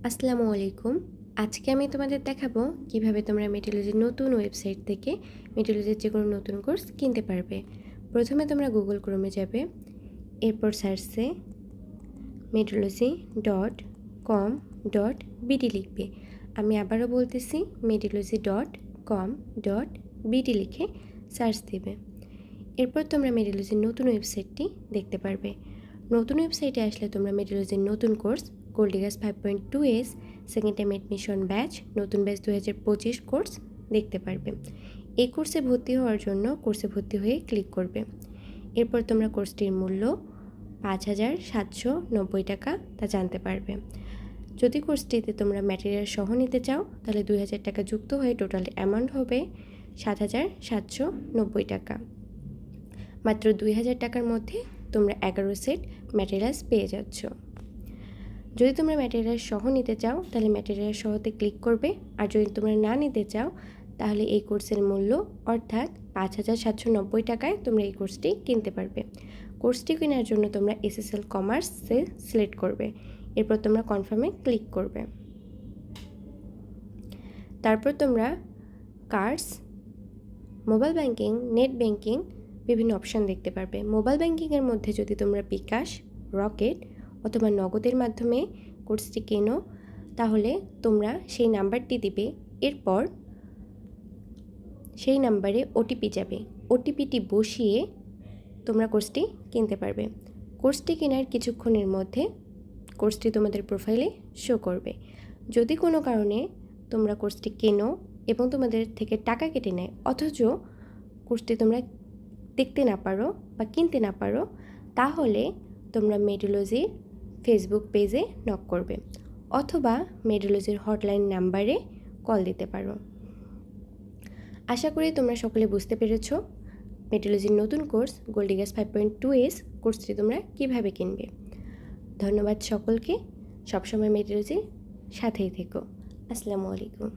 আসসালামু আলাইকুম। আজকে আমি তোমাদের দেখাবো কিভাবে তোমরা মেটিলজির নতুন ওয়েবসাইট থেকে মেটিলজির যে কোনো নতুন কোর্স কিনতে পারবে। প্রথমে তোমরা গুগল ক্রোমে যাবে, এরপর সার্চে metilog.com.bt লিখবে। আমি আবারও বলতেছি metilog.com.bt লিখে সার্চ দেবে। এরপর তোমরা মেটিলজির নতুন ওয়েবসাইটটি দেখতে পারবে। নতুন ওয়েবসাইটে আসলে তোমরা মেটিলজির নতুন কোর্স গোল্ডিগাস 5.2S second time admission batch নতুন ব্যাচ 2025 কোর্স দেখতে পারবে। এই কোর্সে ভর্তি হওয়ার জন্য কোর্সে ভর্তি হয়ে ক্লিক করবে। এরপর তোমরা কোর্সটির মূল্য 5,790 টাকা তা জানতে পারবে। যদি কোর্সটিতে তোমরা ম্যাটেরিয়াল সহ নিতে চাও তাহলে 2,000 টাকা যুক্ত হয়ে টোটাল অ্যামাউন্ট হবে 7,790 টাকা। মাত্র 2,000 টাকার মধ্যে তোমরা 11 সেট ম্যাটেরিয়ালস পেয়ে যাচ্ছ। যদি তোমরা ম্যাটেরিয়াল সহ নিতে চাও তাহলে ম্যাটেরিয়াল সহতে ক্লিক করবে, আর যদি তোমরা না নিতে চাও তাহলে এই কোর্সের মূল্য অর্থাৎ 5,790 টাকায় তোমরা এই কোর্সটি কিনতে পারবে। কোর্সটি কেনার জন্য তোমরা SSL কমার্সে সিলেক্ট করবে, এরপর তোমরা কনফার্মে ক্লিক করবে। তারপর তোমরা cards, mobile banking, net banking বিভিন্ন অপশান দেখতে পারবে। মোবাইল ব্যাংকিংয়ের মধ্যে যদি তোমরা বিকাশ, রকেট অথবা নগদের মাধ্যমে কোর্সটি কেনো তাহলে তোমরা সেই নাম্বারটি দিবে, এরপর সেই নাম্বারে ওটিপি যাবে। ওটিপিটি বসিয়ে তোমরা কোর্সটি কিনতে পারবে। কোর্সটি কেনার কিছুক্ষণের মধ্যে কোর্সটি তোমাদের প্রোফাইলে শো করবে। যদি কোনো কারণে তোমরা কোর্সটি কেনো এবং তোমাদের থেকে টাকা কেটে নেয় অথচ কোর্সটি তোমরা দেখতে না পারো বা কিনতে না পারো তাহলে তোমরা মেটিলজির ফেসবুক পেজে নক করবে অথবা মেটিলজির হটলাইন নাম্বারে কল দিতে পারো। আশা করি তোমরা সকলে বুঝতে পেরেছো মেটিলজির নতুন কোর্স গোল্ডিগাস 5.2S কোর্সটি তোমরা কিভাবে কিনবে। ধন্যবাদ সকলকে, সবসময় মেটিলজির সাথেই থেকো। আসসালামু আলাইকুম।